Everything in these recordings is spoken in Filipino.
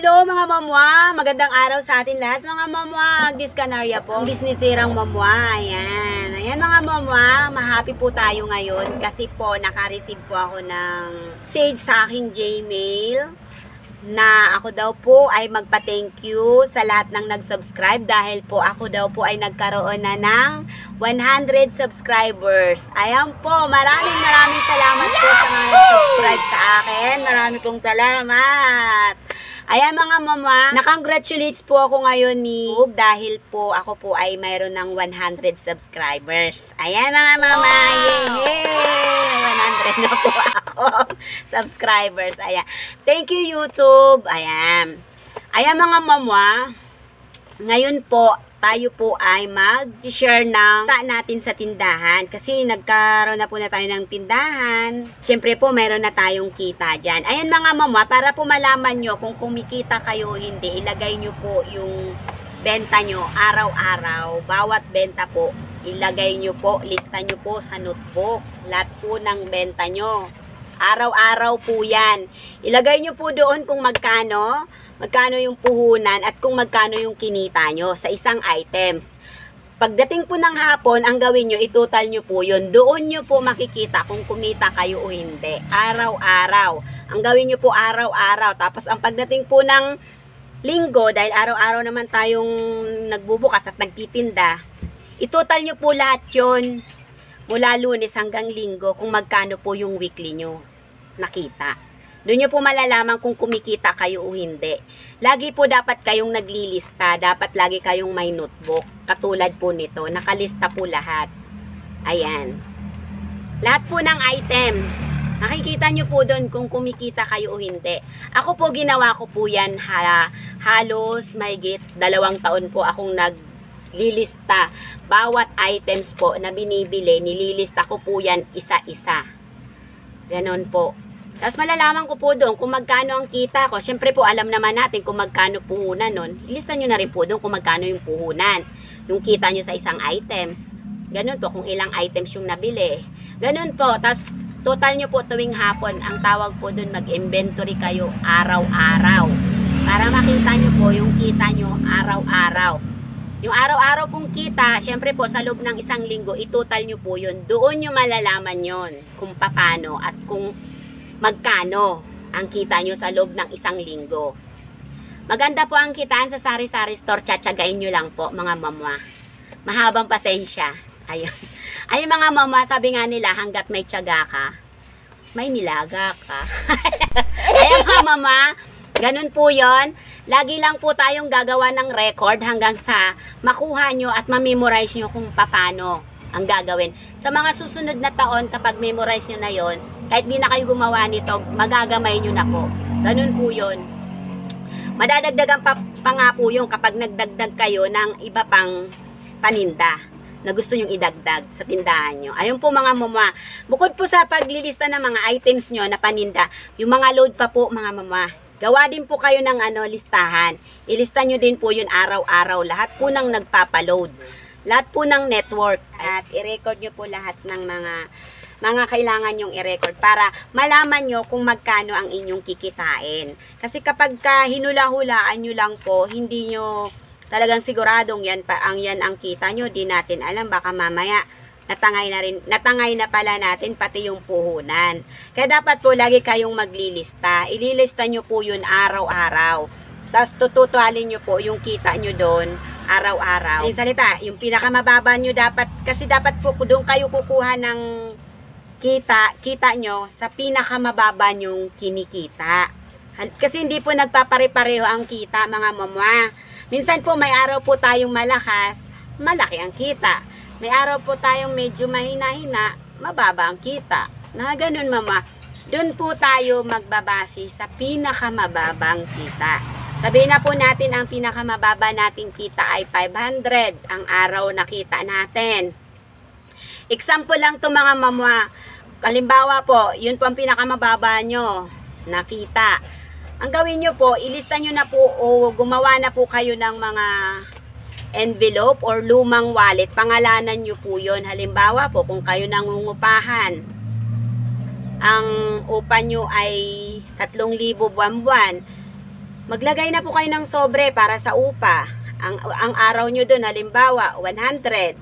Hello mga mamwa! Magandang araw sa atin lahat mga mamwa. Agnes Canaria po, businessirang mamwa. Ayan. Ayan mga mamwa, mahappy po tayo ngayon kasi po naka-receive po ako ng message sa aking Gmail na ako daw po ay magpa-thank you sa lahat ng nag-subscribe dahil po ako daw po ay nagkaroon na ng 100 subscribers. Ayan po, maraming salamat po sa mga nag-subscribe sa akin. Marami pong salamat. Ayan mga mama, na-congratulates po ako ngayon ni YouTube dahil po ako po ay mayroon ng 100 subscribers. Ayan mga mama, yay! 100 na po ako subscribers. Ayan. Thank you YouTube. Ayan. Ayan mga mama, ngayon po tayo po ay mag-share ng kita natin sa tindahan. Kasi nagkaroon na po na tayo ng tindahan. Siyempre po, meron na tayong kita dyan. Ayan mga mama, para po malaman nyo kung kumikita kayo o hindi, ilagay nyo po yung benta nyo araw-araw. Bawat benta po, ilagay nyo po, lista nyo po sa notebook. Lahat po ng benta nyo. Araw-araw po yan. Ilagay nyo po doon kung magkano yung puhunan at kung magkano yung kinita nyo sa isang items. Pagdating po ng hapon, ang gawin nyo, itotal nyo po yun. Doon nyo po makikita kung kumita kayo o hindi. Araw-araw. Ang gawin nyo po araw-araw. Tapos ang pagdating po ng linggo, dahil araw-araw naman tayong nagbubukas at nagtitinda, itotal nyo po lahat yun mula Lunes hanggang Linggo kung magkano po yung weekly nyo nakita. Doon nyo po malalaman kung kumikita kayo o hindi. Lagi po dapat kayong naglilista. Dapat lagi kayong may notebook. Katulad po nito. Nakalista po lahat. Ayan. Lahat po ng items. Nakikita nyo po doon kung kumikita kayo o hindi. Ako po ginawa ko po yan halos mahigit 2 taon po akong naglilista. Bawat items po na binibili, nililista ko po yan isa-isa. Ganon po. Tapos malalaman ko po doon kung magkano ang kita ko. Siyempre po alam naman natin kung magkano puhunan nun. Ilista nyo na rin po doon kung magkano yung puhunan. Yung kita nyo sa isang items. Ganun po kung ilang items yung nabili. Ganun po. Tapos total nyo po tuwing hapon. Ang tawag po doon mag-inventory kayo araw-araw. Para makita nyo po yung kita nyo araw-araw. Yung araw-araw pong kita, siyempre po sa loob ng isang linggo, itotal nyo po yun. Doon nyo malalaman yon kung paano at kung magkano ang kita nyo sa loob ng isang linggo. Maganda po ang kitaan sa sari-sari store. Tsatsagain nyo lang po mga mama. Mahabang pasensya. Ayun. Ayun mga mama, sabi nga nila, hanggat may tiyaga ka, may nilaga ka. Ayun mga mama, ganun po yon. Lagi lang po tayong gagawa ng record hanggang sa makuha nyo at mamemorize nyo kung paano ang gagawin. Sa mga susunod na taon, kapag memorize nyo na yon, kahit di na kayo gumawa nito, magagamay nyo na po. Ganun po yun. Madadagdagan pa nga po yun kapag nagdagdag kayo ng iba pang paninda na gusto nyong idagdag sa tindahan nyo. Ayun po mga mama. Bukod po sa paglilista ng mga items nyo na paninda, yung mga load pa po mga mama. Gawa din po kayo ng listahan. Ilista nyo din po yun araw-araw. Lahat po ng nagpapaload. Lahat po ng network. At i-record nyo po lahat ng mga kailangan nyong i-record para malaman nyo kung magkano ang inyong kikitain. Kasi kapag hinula-hulaan nyo lang po, hindi nyo talagang siguradong yan ang kita nyo, di natin alam, baka mamaya natangay na pala natin pati yung puhunan. Kaya dapat po lagi kayong maglilista. Ililista nyo po yun araw-araw. Tapos tututuhalin nyo po yung kita nyo doon araw-araw. Yung salita, yung pinakamababa nyo dapat, kasi dapat po doon kayo kukuha ng kita nyo sa pinakamababa nyong kinikita. Kasi hindi po nagpapare-pareho ang kita mga mama. Minsan po may araw po tayong malakas, malaki ang kita. May araw po tayong medyo mahina-hina, mababa ang kita. Na ganun mama, doon po tayo magbabase sa pinakamababang kita. Sabihin na po natin ang pinakamababa nating kita ay 500 ang araw na kita natin. Example lang to mga mama. Halimbawa po, yun po ang pinakamababa nyo na kita. Ang gawin nyo po, ilista nyo na po o gumawa na po kayo ng mga envelope or lumang wallet. Pangalanan nyo po yun. Halimbawa po, kung kayo nangungupahan, ang upa nyo ay 3,000 buwan-buwan, Maglagay na po kayo ng sobre para sa upa. Ang araw nyo dun, halimbawa, 100.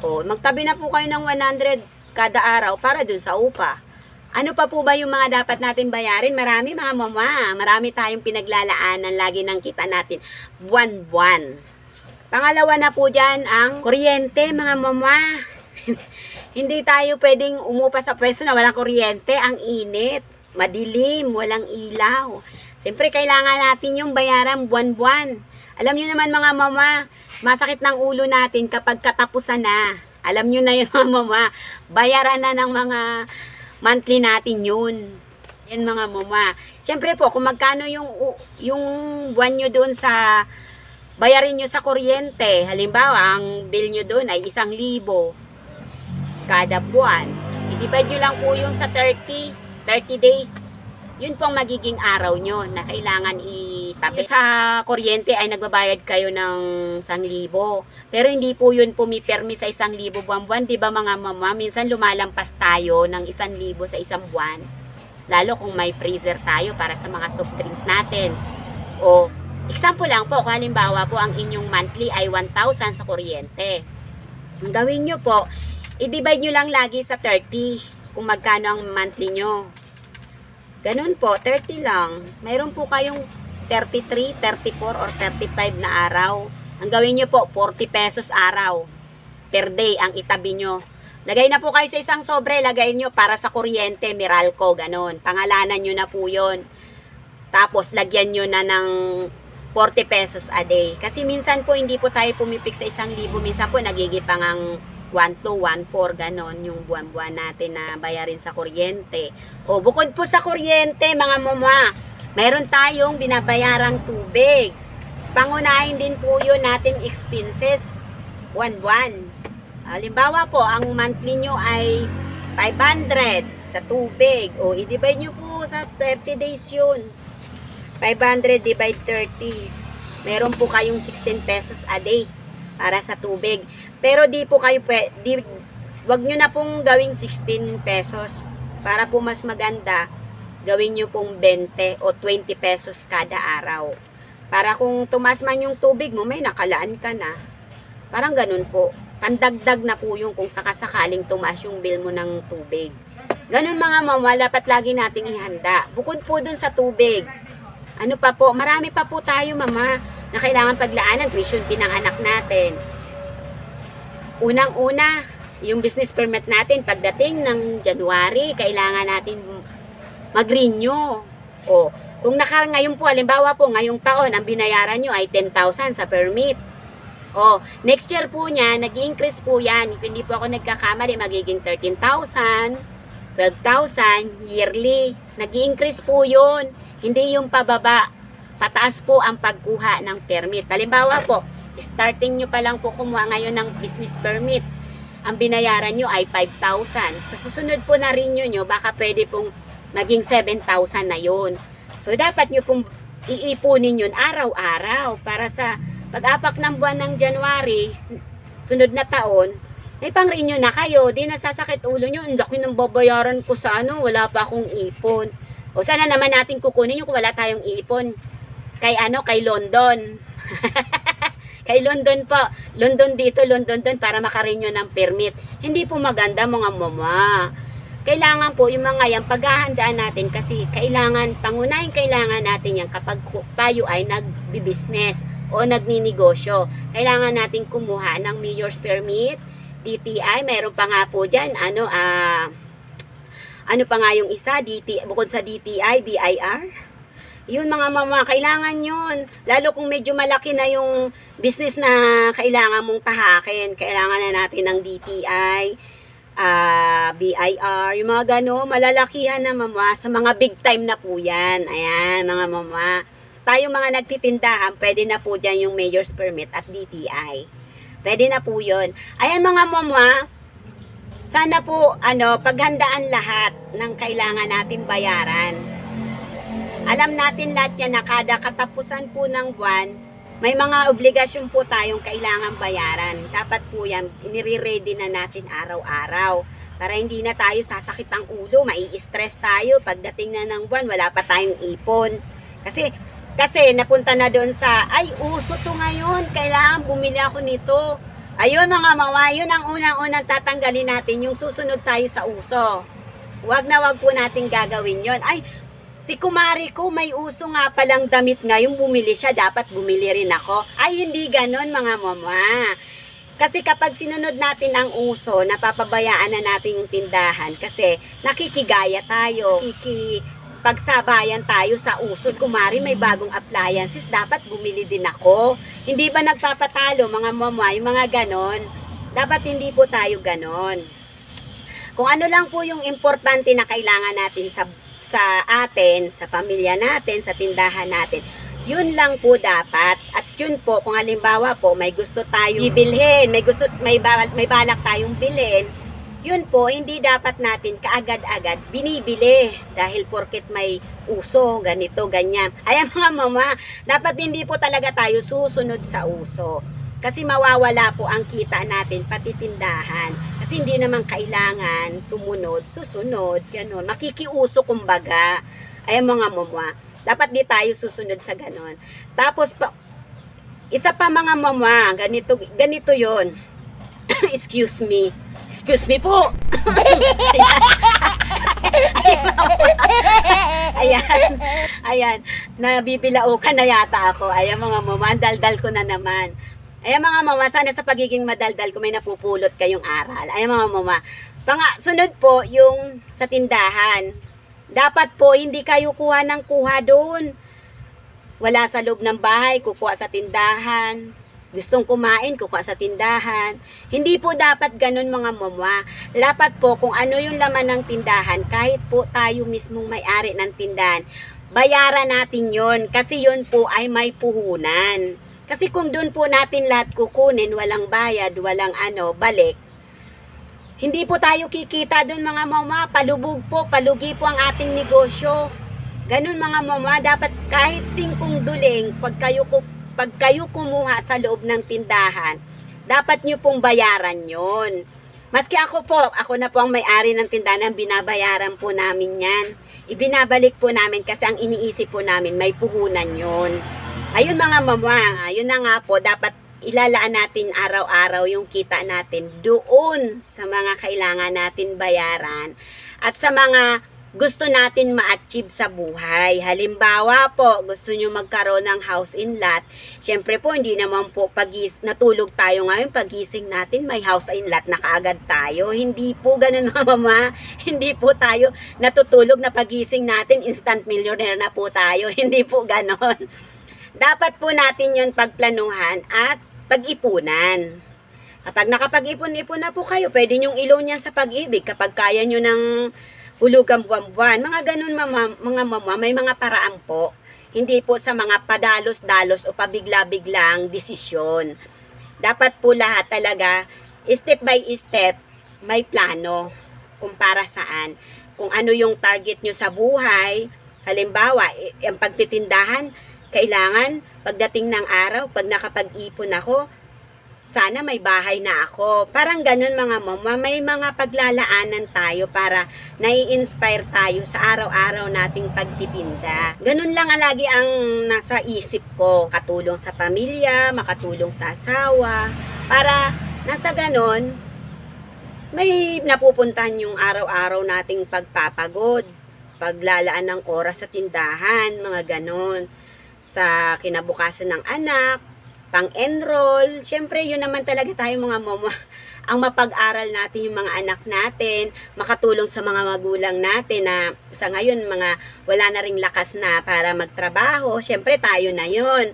O, magtabi na po kayo ng 100 kada araw para dun sa upa. Ano pa po ba yung mga dapat natin bayarin? Marami mga mama. Marami tayong pinaglalaanan. Lagi nang kita natin. Buwan-buwan. Pangalawa na po dyan ang kuryente mga mama. Hindi tayo pwedeng umupa sa pwesto na walang kuryente. Ang init. Madilim. Walang ilaw. Siyempre kailangan natin yung bayaran buwan-buwan. Alam nyo naman mga mama, masakit ng ulo natin kapag katapusan na. Alam nyo na yun mga mama. Bayaran na ng mga monthly natin yun. Yan mga mama. Siyempre po, kung magkano yung buwan nyo doon sa bayarin nyo sa kuryente. Halimbawa, ang bill nyo doon ay 1,000 kada buwan. I-divide nyo lang po yung sa 30 days. Yun pong magiging araw nyo na kailangan itabi. Sa kuryente ay nagbabayad kayo ng 1,000. Pero hindi po yun pumipermi sa 1,000 buwan-buwan. Diba mga mama? Minsan lumalampas tayo ng 1,000 sa isang buwan. Lalo kung may freezer tayo para sa mga soft drinks natin. O, example lang po, kung halimbawa po ang inyong monthly ay 1,000 sa kuryente. Ang gawin nyo po, i-divide nyo lang lagi sa 30 kung magkano ang monthly nyo. Ganun po, 30 lang. Mayroon po kayong 33, 34, or 35 na araw. Ang gawin nyo po, 40 pesos araw. Per day ang itabi nyo. Lagay na po kayo sa isang sobre, lagay nyo para sa kuryente, Meralco, ganun. Pangalanan nyo na po yun. Tapos, lagyan nyo na ng 40 pesos a day. Kasi minsan po, hindi po tayo pumipik sa 1,000. Minsan po, nagigipang ang 1,2, 1,4, ganon, yung buwan-buwan natin na bayarin sa kuryente. O, bukod po sa kuryente, mga mama, mayroon tayong binabayarang tubig. Pangunahin din po yun natin expenses, buwan-buwan. Halimbawa po, ang monthly nyo ay 500 sa tubig. O, i-divide nyo po sa 30 days yun. 500 divide 30. Meron po kayong 16 pesos a day para sa tubig. Pero di po kayo wag nyo na pong gawing 16 pesos. Para po mas maganda, gawin nyo pong 20 o 20 pesos kada araw. Para kung tumas man yung tubig mo, may nakalaan ka na. Parang ganun po. Pandagdag na po yung kung sakasakaling tumas yung bill mo ng tubig. Ganun mga mama, dapat lagi nating ihanda. Bukod po dun sa tubig, ano pa po, marami pa po tayo mama na kailangan paglaanan, tuition fee ng anak natin. Unang-una, yung business permit natin, pagdating ng January, kailangan natin mag-renew. O, kung ngayon po, halimbawa po, ngayong taon, ang binayaran nyo ay 10,000 sa permit. O, next year po niya, nag-increase po yan. Kung hindi po ako nagkakamali, magiging 13,000, 12,000, yearly. Nag-increase po yun. Hindi yung pababa. Pataas po ang pagkuha ng permit. Halimbawa po, starting nyo pa lang po kumuha ngayon ng business permit. Ang binayaran nyo ay 5,000. Sa susunod po na renew nyo, baka pwede pong maging 7,000 na yun. So, dapat nyo pong iipunin yun araw-araw para sa pag-apak ng buwan ng January, sunod na taon, may pang-renew na kayo. Di nasasakit ulo nyo. Ang laki ng babayaran ko sa wala pa akong ipon. O sana naman natin kukunin yung kung wala tayong ipon. Kay London. Kay London po. London dito, London doon para makarenew ng permit. Hindi po maganda mga mama. Kailangan po yung mga yan paghahandaan natin kasi pangunahing kailangan natin yan kapag tayo ay nagbi-business o nagninegosyo. Kailangan natin kumuha ng mayor's permit, DTI, mayroon pa nga po dyan, ano pa nga yung isa, bukod sa DTI, BIR. Yun mga mama, kailangan yun. Lalo kung medyo malaki na yung business na kailangan mong tahakin. Kailangan na natin ng DTI, BIR, yung mga gano'n, malalakihan na mama. Sa mga big time na po yan. Ayan, mga mama. Tayong mga nagtitindahan, pwede na po dyan yung mayor's permit at DTI. Pwede na po yun. Ayan mga mama, sana po, paghandaan lahat ng kailangan natin bayaran. Alam natin lahat yan na kada katapusan po ng buwan, may mga obligasyon po tayong kailangan bayaran. Dapat po yan, inire-ready na natin araw-araw. Para hindi na tayo sasakit ang ulo, mai-stress tayo. Pagdating na ng buwan, wala pa tayong ipon. Kasi, Kasi napunta na doon sa, ay, uso to ngayon, kailangan bumili ako nito. Ayun mga mama, yun ang unang-unang tatanggalin natin, yung susunod tayo sa uso. Wag na wag po natin gagawin yon. Ay, si kumari ko may uso nga palang damit ngayon, bumili siya, dapat bumili rin ako. Ay, hindi ganon mga mama. Kasi kapag sinunod natin ang uso, napapabayaan na natin yung tindahan kasi nakikigaya tayo, pagsabayan tayo sa uso. Kumari may bagong appliances, dapat bumili din ako. Hindi ba nagpapatalo mga mama, yung mga ganon? Dapat hindi po tayo ganon. Kung ano lang po yung importante na kailangan natin sa atin, sa pamilya natin, sa tindahan natin, yun lang po dapat. At yun po, kung halimbawa po, may gusto tayong ibilhin, may balak tayong bilhin, yun po, hindi dapat natin kaagad-agad binibili. Dahil porket may uso, ganito, ganyan. Ayan mga mama, dapat hindi po talaga tayo susunod sa uso. Kasi mawawala po ang kita natin, pati tindahan. Kasi hindi naman kailangan susunod, gano'n. Makikiuso kumbaga. Ayan mga mama, dapat di tayo susunod sa ganon. Tapos, isa pa mga mama, ganito yon. Excuse me po. Ayan, nabibilaukan na yata ako. Ayan mga mama, daldal ko na naman. Ayan mga mama, sana sa pagiging madaldal ko may napupulot kayong aral. Ayan mga mama, sunod po yung sa tindahan. Dapat po hindi kayo kuha ng kuha doon. Wala sa loob ng bahay, kukuha sa tindahan. Gustong kumain, kukuha sa tindahan. Hindi po dapat ganun mga mama. Dapat po kung ano yung laman ng tindahan, kahit po tayo mismong may-ari ng tindahan, bayaran natin yon. Kasi yun po ay may puhunan. Kasi kung doon po natin lahat kukunin, walang bayad, walang balik, hindi po tayo kikita doon mga mama, palugi po ang ating negosyo. Ganun mga mama, dapat kahit 5 duling, pag kayo kumuha sa loob ng tindahan, dapat nyo pong bayaran yon. Maski ako na po ang may-ari ng tindahan, binabayaran po namin yan. Ibinabalik po namin kasi ang iniisip po namin, may puhunan yon. Ayun mga mama, yun na nga po, dapat ilalaan natin araw-araw yung kita natin doon sa mga kailangan natin bayaran at sa mga gusto natin ma-achieve sa buhay. Halimbawa po, gusto nyo magkaroon ng house in lot. Syempre po, hindi naman po natulog tayo ngayon, pagising natin, may house in lot na kaagad tayo. Hindi po ganun mga mama. Hindi po tayo natutulog na pagising natin, instant millionaire na po tayo. Hindi po ganon. Dapat po natin yun pagplanuhan at pag-ipunan. Kapag nakapag-ipon-ipon na po kayo, pwede nyong i-loan yan sa Pag-ibig kapag kaya nyo ng hulugang buwan-buwan. Mga ganun mga mama, may mga paraan po. Hindi po sa mga padalos-dalos o pabigla-biglang desisyon. Dapat po lahat talaga, step by step, may plano kung para saan. Kung ano yung target nyo sa buhay. Halimbawa, ang pagtitindahan, kailangan pagdating ng araw, pag nakapag-ipon ako, sana may bahay na ako. Parang ganun mga mama, may mga paglalaanan tayo para nai-inspire tayo sa araw-araw nating pagtitinda. Ganun lang lagi ang nasa isip ko. Katulong sa pamilya, makatulong sa asawa, para nasa ganun, may napupuntahan yung araw-araw nating pagpapagod, paglalaan ng oras sa tindahan, mga ganun. Sa kinabukasan ng anak, pang-enroll. Siyempre, yun naman talaga tayo mga mama. Ang mapag-aral natin yung mga anak natin, makatulong sa mga magulang natin na sa ngayon, wala na ring lakas na para magtrabaho. Siyempre, tayo na yun.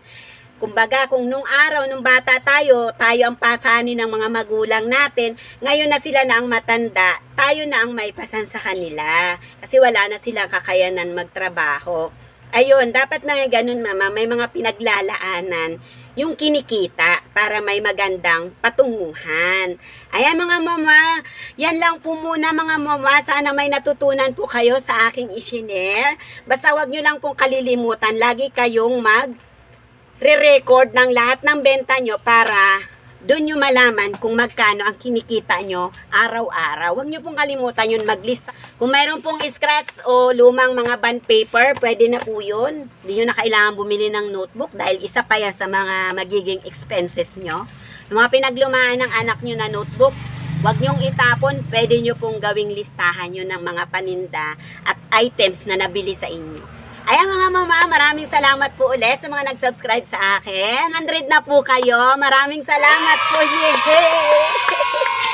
Kumbaga, kung nung araw, nung bata tayo ang pasanin ng mga magulang natin, ngayon na sila na ang matanda, tayo na ang may pasan sa kanila. Kasi wala na silang kakayanan magtrabaho. Ayun, dapat na ganun mama, may mga pinaglalaanan yung kinikita para may magandang patunguhan. Ayan mga mama, yan lang po muna mga mama. Sana may natutunan po kayo sa aking i-share. Basta wag nyo lang pong kalilimutan, lagi kayong re-record ng lahat ng benta nyo para doon nyo malaman kung magkano ang kinikita nyo araw-araw. Huwag nyo pong kalimutan yun maglista. Kung mayroon pong scratch o lumang mga bond paper, pwede na po yun. Hindi nyo na kailangan bumili ng notebook dahil isa pa yan sa mga magiging expenses nyo. Yung mga pinaglumaan ng anak nyo na notebook, huwag nyong itapon, pwede nyo pong gawing listahan yun ng mga paninda at items na nabili sa inyo. Ayan mga mama, maraming salamat po ulit sa mga nag-subscribe sa akin. 100 na po kayo. Maraming salamat po. Yay!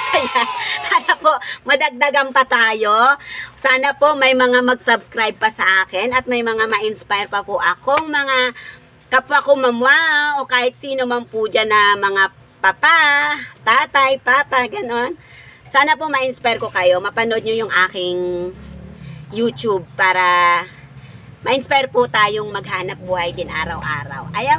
Kaya, sana po madagdagan pa tayo. Sana po may mga mag-subscribe pa sa akin at may mga ma-inspire pa po akong mga kapwa ko mama o kahit sino man po dyan na mga papa, tatay, papa, ganon. Sana po ma-inspire ko kayo. Mapanood nyo yung aking YouTube para ma-inspire po tayong maghanap buhay din araw-araw. Ayan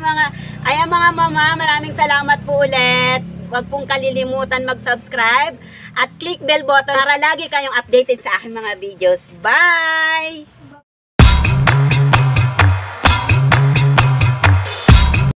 mga mama, maraming salamat po ulit. Huwag pong kalilimutan mag-subscribe at click bell button para lagi kayong updated sa aking mga videos. Bye!